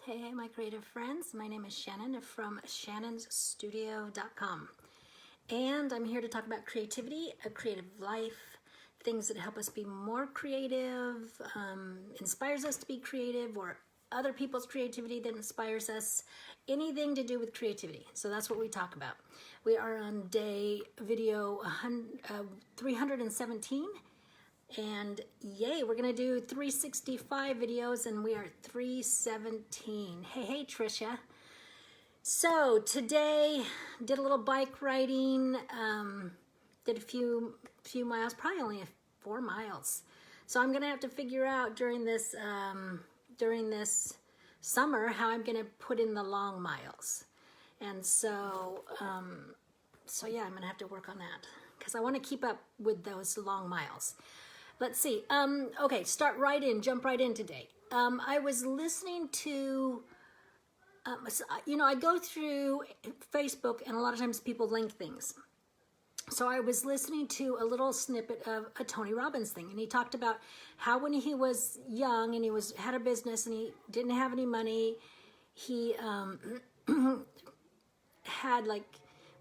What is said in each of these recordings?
Hey, my creative friends. My name is Shannon from shannonsstudio.com. And I'm here to talk about creativity, a creative life, things that help us be more creative, inspires us to be creative, or other people's creativity that inspires us, anything to do with creativity. So that's what we talk about. We are on video 317. And yay, we're gonna do 365 videos and we are 317. Hey Trisha. So today did a little bike riding, did a few miles, probably only 4 miles. So I'm gonna have to figure out during this summer how I'm gonna put in the long miles. And so yeah, I'm gonna have to work on that because I want to keep up with those long miles. Let's see. Okay, jump right in today. I was listening to, I go through Facebook and a lot of times people link things. So I was listening to a little snippet of a Tony Robbins thing, and he talked about how when he was young and he had a business and he didn't have any money, he had like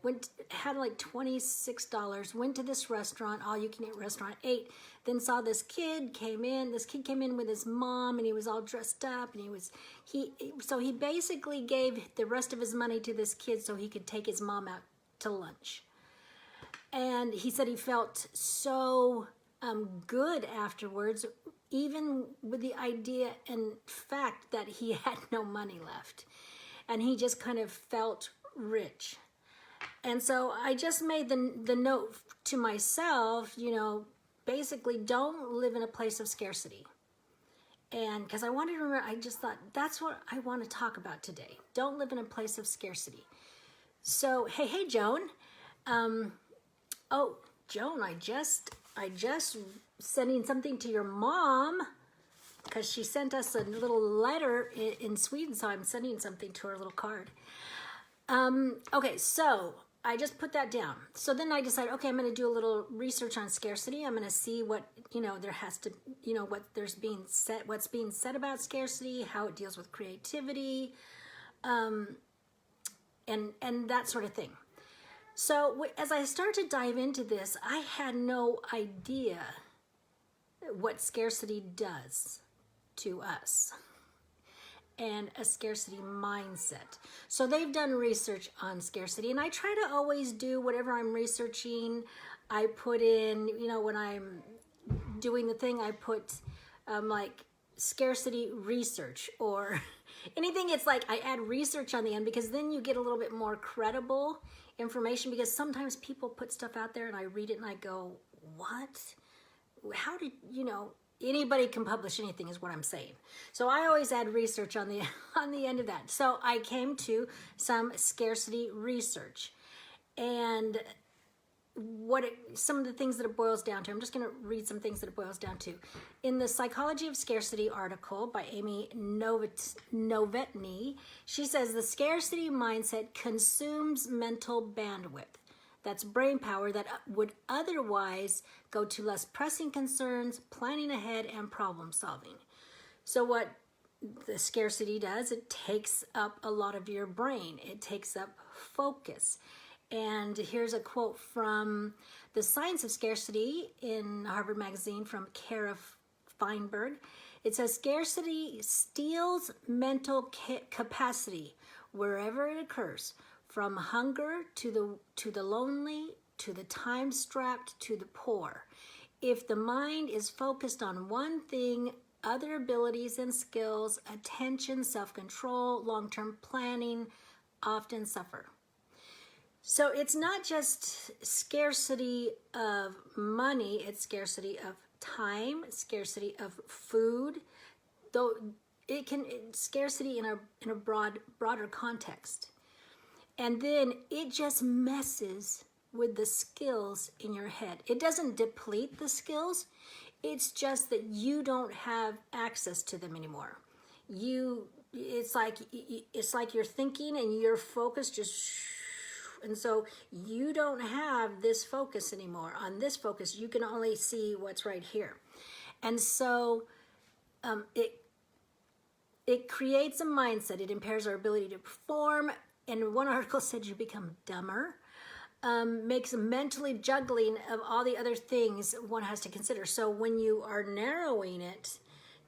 $26, went to this restaurant, all you can eat restaurant, ate, then saw this kid came in with his mom and he was all dressed up and so he basically gave the rest of his money to this kid so he could take his mom out to lunch. And he said he felt so good afterwards, even with the idea and fact that he had no money left. And he just kind of felt rich. And so I just made the note to myself, basically don't live in a place of scarcity. And because I wanted to remember, I just thought that's what I want to talk about today. Don't live in a place of scarcity. So, hey, Joan. Oh, Joan, I just sending something to your mom because she sent us a little letter in Sweden. So I'm sending something to her, a little card. Okay, so I just put that down. So then I decided, okay, I'm going to do a little research on scarcity. I'm going to see what, there has to, what's being said about scarcity, how it deals with creativity, and that sort of thing. So as I started to dive into this, I had no idea what scarcity does to us. And a scarcity mindset. So they've done research on scarcity, and I try to always do whatever I'm researching. I put in, when I'm doing the thing, I put like Scarcity Research or anything. It's like I add research on the end because then you get a little bit more credible information, because sometimes people put stuff out there and I read it and I go, what? How did, anybody can publish anything is what I'm saying. So I always add research on the end of that. So I came to some scarcity research and some of the things that it boils down to. I'm just going to read some things that it boils down to. In the Psychology of Scarcity article by Amy Novetny, she says the scarcity mindset consumes mental bandwidth. That's brain power that would otherwise go to less pressing concerns, planning ahead, and problem solving. So what the scarcity does, it takes up a lot of your brain. It takes up focus. And here's a quote from The Science of Scarcity in Harvard Magazine from Cara Feinberg. It says, scarcity steals mental capacity wherever it occurs. From hunger to the lonely, to the time-strapped, to the poor. If the mind is focused on one thing, other abilities and skills, attention, self-control, long-term planning often suffer. So it's not just scarcity of money, it's scarcity of time, scarcity of food, though scarcity in a broader context. And then it just messes with the skills in your head. It doesn't deplete the skills. It's just that you don't have access to them anymore. It's like you're thinking and your focus just, and so you don't have this focus anymore. On this focus, you can only see what's right here. And so it creates a mindset. It impairs our ability to perform. And one article said you become dumber. Makes a mentally juggling of all the other things one has to consider. So when you are narrowing it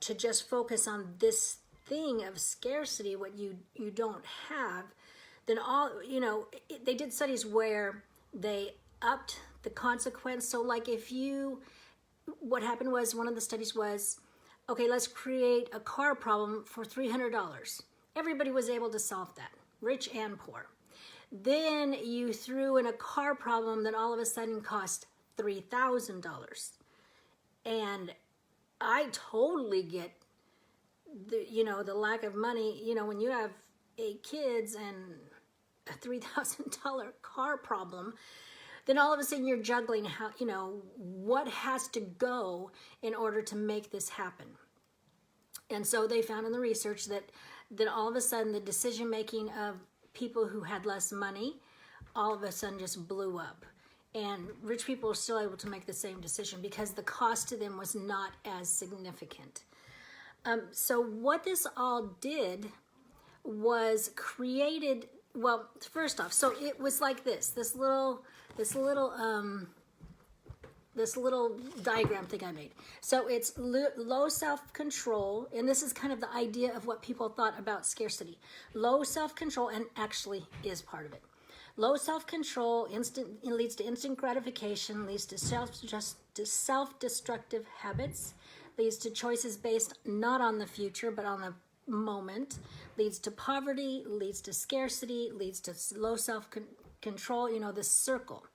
to just focus on this thing of scarcity, what you don't have, then they did studies where they upped the consequence. So like what happened was, one of the studies was, okay, let's create a car problem for $300. Everybody was able to solve that, rich and poor. Then you threw in a car problem that all of a sudden cost $3,000. And I totally get the lack of money, when you have 8 kids and a $3,000 car problem, then all of a sudden you're juggling how, what has to go in order to make this happen. And so they found in the research that all of a sudden the decision making of people who had less money all of a sudden just blew up. And rich people are still able to make the same decision because the cost to them was not as significant. So what this all did was created, well, first off, so it was like this little diagram thing I made. So it's low self-control, and this is kind of the idea of what people thought about scarcity. Low self-control, and actually is part of it. Low self-control leads to instant gratification, leads to self-destructive habits, leads to choices based not on the future but on the moment, leads to poverty, leads to scarcity, leads to low self-control, this circle.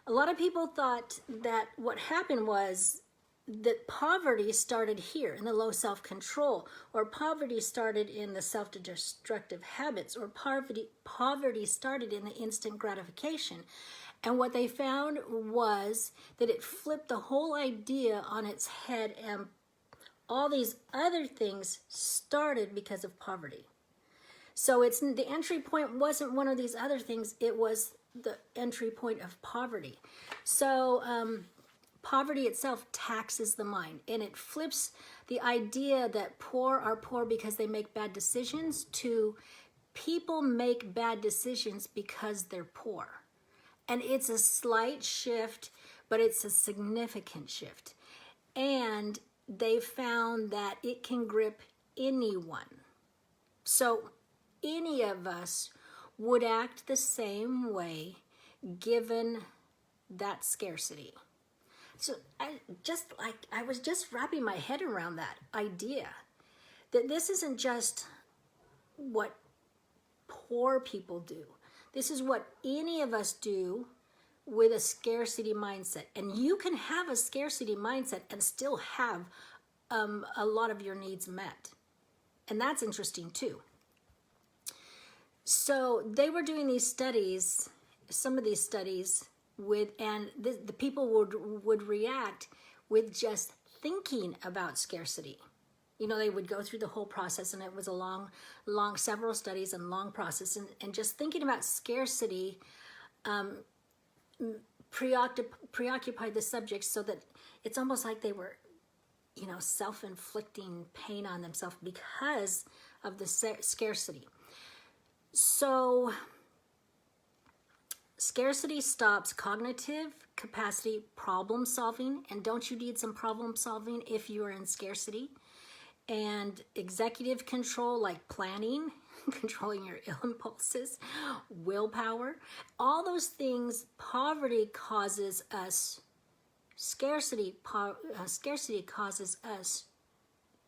A lot of people thought that what happened was that poverty started here in the low self-control, or poverty started in the self-destructive habits, or poverty started in the instant gratification. And what they found was that it flipped the whole idea on its head, and all these other things started because of poverty. So the entry point wasn't one of these other things, it was the entry point of poverty. So poverty itself taxes the mind, and it flips the idea that poor are poor because they make bad decisions to people make bad decisions because they're poor. And it's a slight shift, but it's a significant shift. And they found that it can grip anyone. So any of us would act the same way given that scarcity. So I was just wrapping my head around that idea that this isn't just what poor people do. This is what any of us do with a scarcity mindset. And you can have a scarcity mindset and still have a lot of your needs met. And that's interesting too. So they were doing these studies, some of these studies and the people would react with just thinking about scarcity. They would go through the whole process, and it was a long, several studies and long process. And just thinking about scarcity preoccupied the subjects so that it's almost like they were, self-inflicting pain on themselves because of the scarcity. So scarcity stops cognitive capacity, problem solving, and don't you need some problem solving if you are in scarcity? And executive control, like planning, controlling your impulses, willpower, all those things poverty causes us, scarcity causes us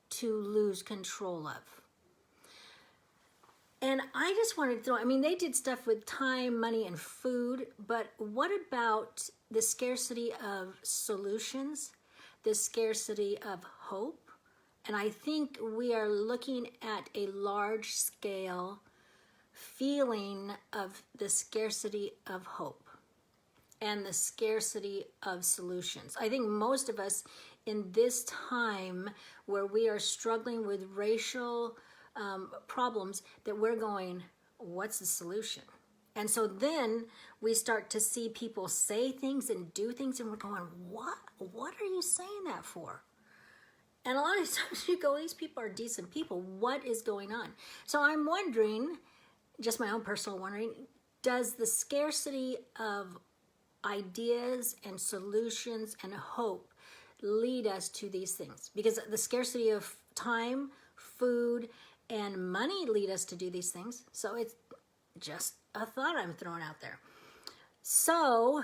to lose control of. And I just wanted to throw, they did stuff with time, money, and food, but what about the scarcity of solutions, the scarcity of hope? And I think we are looking at a large scale feeling of the scarcity of hope and the scarcity of solutions. I think most of us in this time where we are struggling with racial problems, that we're going, what's the solution? And so then we start to see people say things and do things, and we're going, what are you saying that for? And a lot of times you go, these people are decent people. What is going on? So I'm wondering, just my own personal wondering, does the scarcity of ideas and solutions and hope lead us to these things? Because the scarcity of time, food, and money lead us to do these things. So it's just a thought I'm throwing out there. So,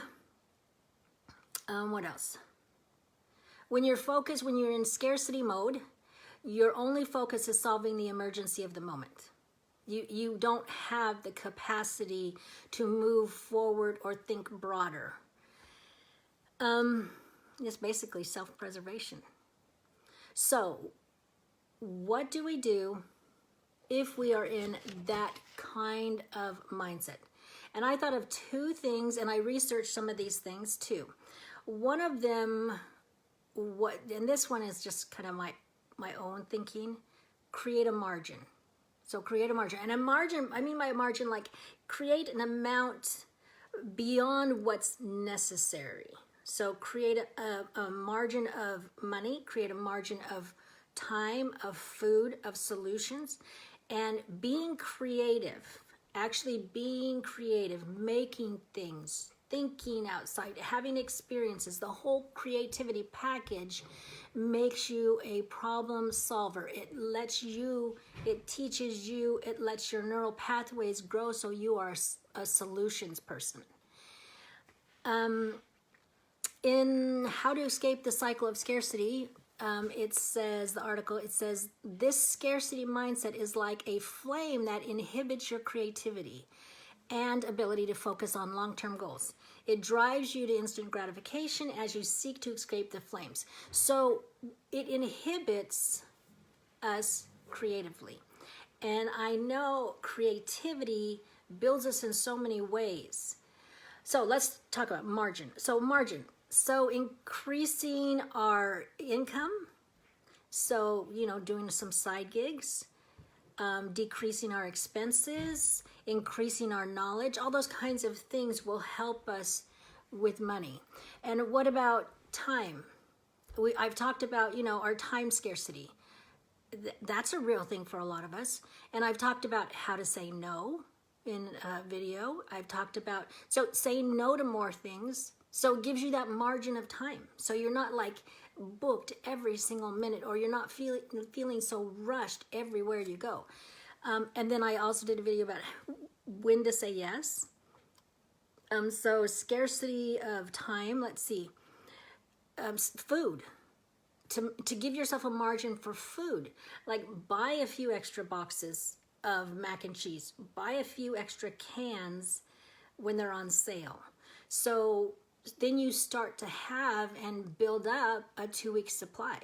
what else? When you're focused, when you're in scarcity mode, your only focus is solving the emergency of the moment. You don't have the capacity to move forward or think broader. It's basically self-preservation. So, what do we do if we are in that kind of mindset? And I thought of two things, and I researched some of these things too. One of them, and this one is just kind of my own thinking, create a margin. So create a margin. And a margin, I mean by a margin, like create an amount beyond what's necessary. So create a margin of money, create a margin of time, of food, of solutions, and being creative, actually being creative, making things, thinking outside, having experiences. The whole creativity package makes you a problem solver. It lets you, it teaches you, it lets your neural pathways grow so you are a solutions person. In How to Escape the Cycle of Scarcity, it says, the article, it says, this scarcity mindset is like a flame that inhibits your creativity and ability to focus on long-term goals. It drives you to instant gratification as you seek to escape the flames. So it inhibits us creatively. And I know creativity builds us in so many ways. So let's talk about margin. So increasing our income. So, doing some side gigs, decreasing our expenses, increasing our knowledge, all those kinds of things will help us with money. And what about time? I've talked about, our time scarcity. That's a real thing for a lot of us. And I've talked about how to say no in a video. I've talked about, so saying no to more things. So it gives you that margin of time. So you're not like booked every single minute, or you're not feeling so rushed everywhere you go. And then I also did a video about when to say yes. So scarcity of time, let's see. Food. To give yourself a margin for food. Like buy a few extra boxes of mac and cheese. Buy a few extra cans when they're on sale. So then you start to have and build up a 2-week supply.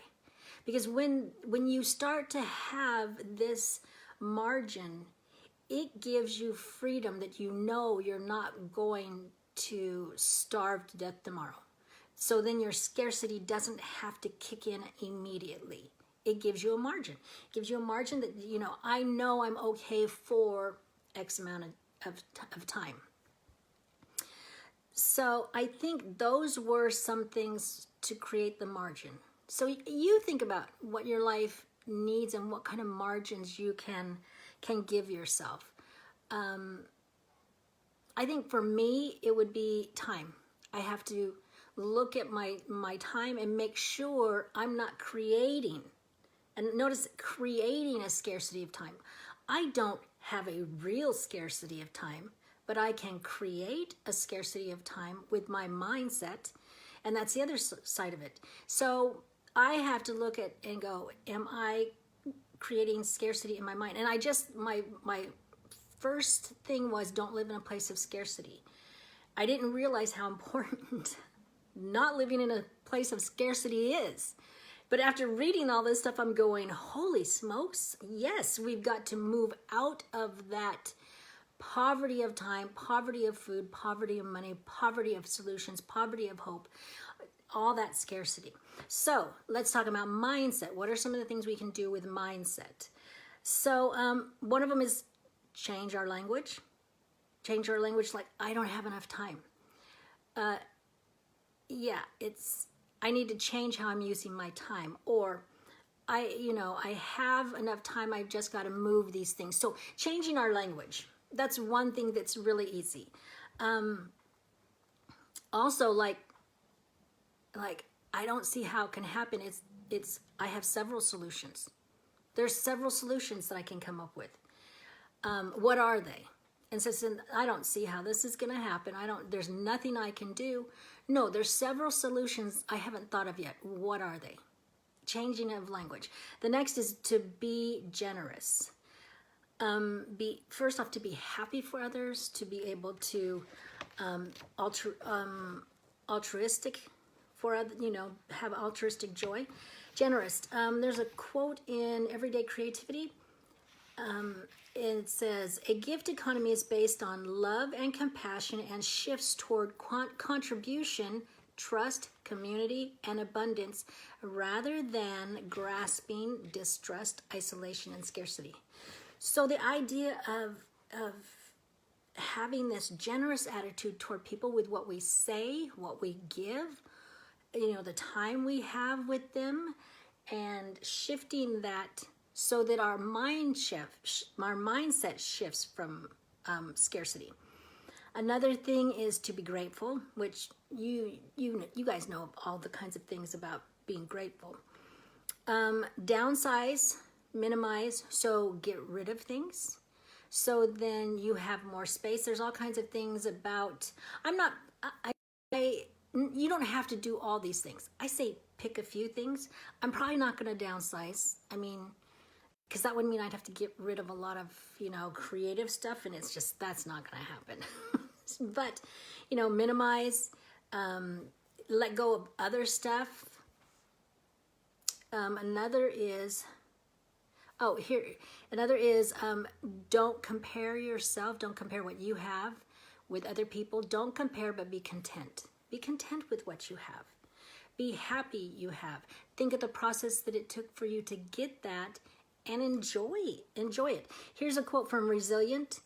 Because when you start to have this margin, it gives you freedom that you're not going to starve to death tomorrow. So then your scarcity doesn't have to kick in immediately. It gives you a margin. It gives you a margin that, I know I'm okay for X amount of time. So I think those were some things to create the margin. So you think about what your life needs and what kind of margins you can give yourself. I think for me, it would be time. I have to look at my time and make sure I'm not creating. And notice, creating a scarcity of time. I don't have a real scarcity of time, but I can create a scarcity of time with my mindset, and that's the other side of it. So I have to look at and go, am I creating scarcity in my mind? And my first thing was, don't live in a place of scarcity. I didn't realize how important not living in a place of scarcity is. But after reading all this stuff, I'm going, holy smokes, yes, we've got to move out of that poverty of time, poverty of food, poverty of money, poverty of solutions, poverty of hope, all that scarcity. So let's talk about mindset. What are some of the things we can do with mindset? So one of them is change our language. Change our language like, I don't have enough time. I need to change how I'm using my time. Or I have enough time. I've just got to move these things. So changing our language, that's one thing that's really easy. Also, like I don't see how it can happen. I have several solutions. There's several solutions that I can come up with. What are they? And says, I don't see how this is going to happen. There's nothing I can do. No, there's several solutions I haven't thought of yet. What are they? Changing of language. The next is to be generous. First off, to be happy for others, to be able to altruistic for other, have altruistic joy. Generous. There's a quote in Everyday Creativity. It says, a gift economy is based on love and compassion and shifts toward contribution, trust, community, and abundance, rather than grasping, distrust, isolation, and scarcity. So the idea of having this generous attitude toward people with what we say, what we give, the time we have with them, and shifting that so that our mindset shifts from scarcity. Another thing is to be grateful, which you guys know all the kinds of things about being grateful. Downsize, minimize, so get rid of things. So then you have more space. There's all kinds of things about, you don't have to do all these things. I say pick a few things. I'm probably not going to downsize. Because that would mean I'd have to get rid of a lot of, creative stuff, and it's just, that's not going to happen. But, minimize, let go of other stuff. Another is don't compare yourself. Don't compare what you have with other people. Don't compare, but be content. Be content with what you have. Be happy you have. Think of the process that it took for you to get that, and enjoy it. Here's a quote from Resilient,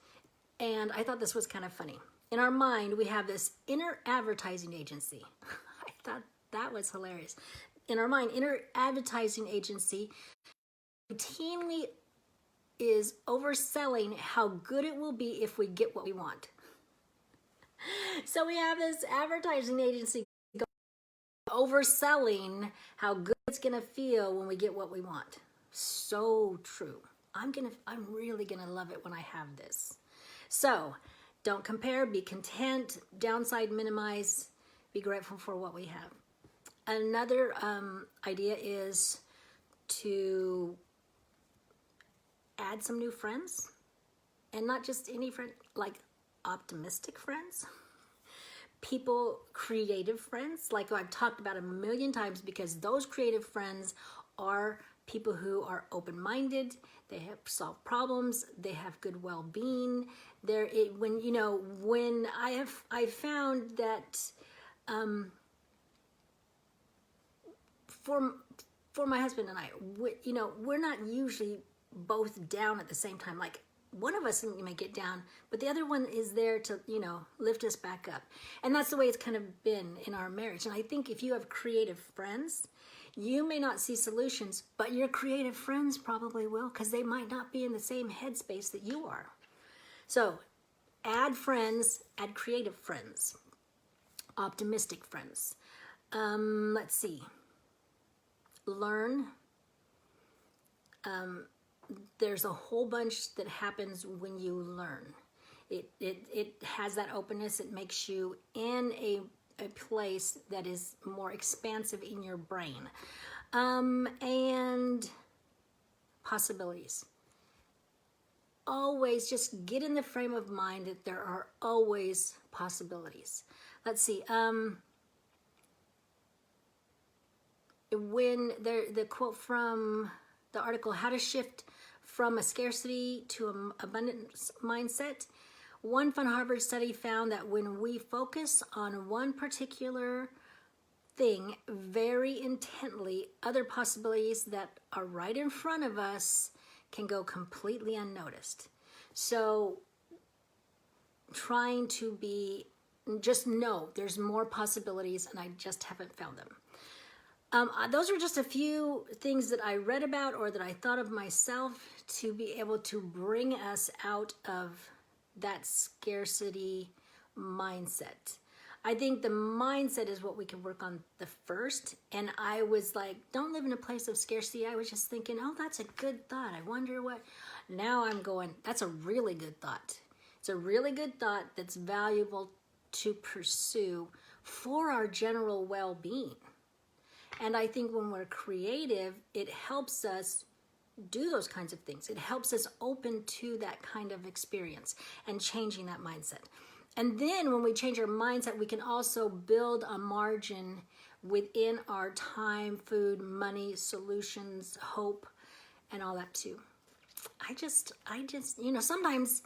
and I thought this was kind of funny. In our mind, we have this inner advertising agency. I thought that was hilarious. In our mind, inner advertising agency routinely is overselling how good it will be if we get what we want. So we have this advertising agency overselling how good it's going to feel when we get what we want. So true. I'm really going to love it when I have this. So don't compare, be content, downside minimize, be grateful for what we have. Another idea is to add some new friends, and not just any friend, like optimistic friends, people, creative friends, like I've talked about a million times, because those creative friends are people who are open-minded, they have solved problems, they have good well-being. When I found that for my husband and I, we're not usually both down at the same time. Like, one of us may get down, but the other one is there to, lift us back up. And that's the way it's kind of been in our marriage. And I think if you have creative friends, you may not see solutions, but your creative friends probably will, because they might not be in the same headspace that you are. So add friends, add creative friends, optimistic friends. Let's see. Learn. There's a whole bunch that happens when you learn. It has that openness. It makes you in a place that is more expansive in your brain. And possibilities. Always just get in the frame of mind that there are always possibilities. Let's see. When the quote from the article, How to Shift from a Scarcity to an Abundance Mindset. One fun Harvard study found that when we focus on one particular thing very intently, other possibilities that are right in front of us can go completely unnoticed. So trying to just know there's more possibilities, and I just haven't found them. Those were just a few things that I read about or that I thought of myself to be able to bring us out of that scarcity mindset. I think the mindset is what we can work on the first. And I was like, don't live in a place of scarcity. I was just thinking, oh, that's a good thought. I wonder what. Now I'm going, that's a really good thought. It's a really good thought that's valuable to pursue for our general well-being. And I think when we're creative, it helps us do those kinds of things. It helps us open to that kind of experience and changing that mindset. And then when we change our mindset, we can also build a margin within our time, food, money, solutions, hope, and all that too. I just, sometimes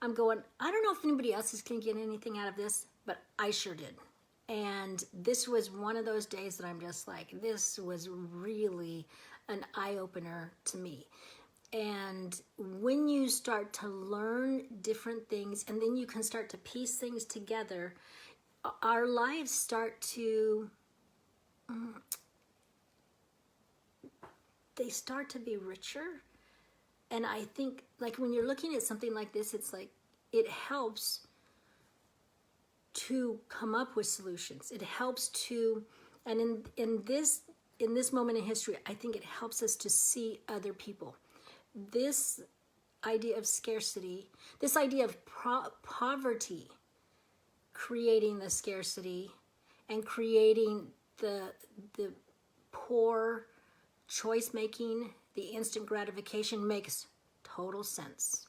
I'm going, I don't know if anybody else is going to get anything out of this, but I sure did. And this was one of those days that I'm just like, this was really an eye-opener to me. And when you start to learn different things, and then you can start to piece things together, our lives start to, they start to be richer. And I think, like, when you're looking at something like this, it's like, it helps to come up with solutions. It helps to, and in this moment in history, I think it helps us to see other people. This idea of scarcity, this idea of poverty, creating the scarcity and creating the poor choice making, the instant gratification makes total sense.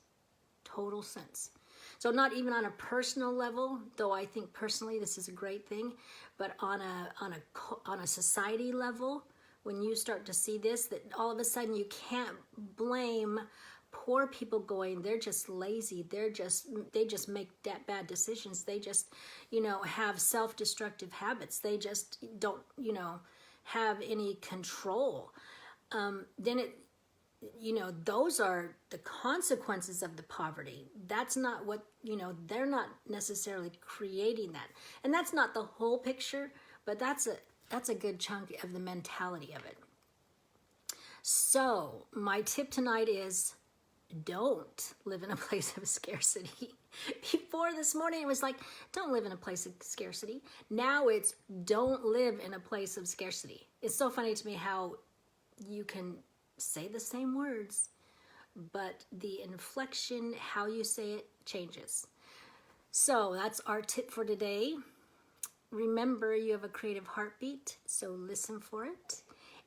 Total sense. So not even on a personal level, though I think personally this is a great thing, but on a society level, when you start to see this, that all of a sudden you can't blame poor people going, they're just lazy, they just make bad decisions, they just, have self-destructive habits, they just don't, have any control. Then it, those are the consequences of the poverty. That's not what, they're not necessarily creating that. And that's not the whole picture, but that's a good chunk of the mentality of it. So my tip tonight is don't live in a place of scarcity. Before this morning, it was like, don't live in a place of scarcity. Now it's don't live in a place of scarcity. It's so funny to me how you can say the same words, but the inflection, how you say it, changes. So that's our tip for today. Remember, you have a creative heartbeat, so listen for it.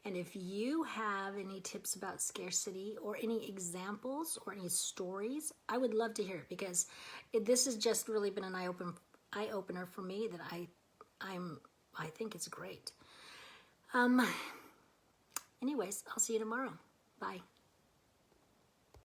And if you have any tips about scarcity or any examples or any stories, I would love to hear it, because this has just really been an eye-opener for me that I think it's great. Anyways, I'll see you tomorrow. Bye.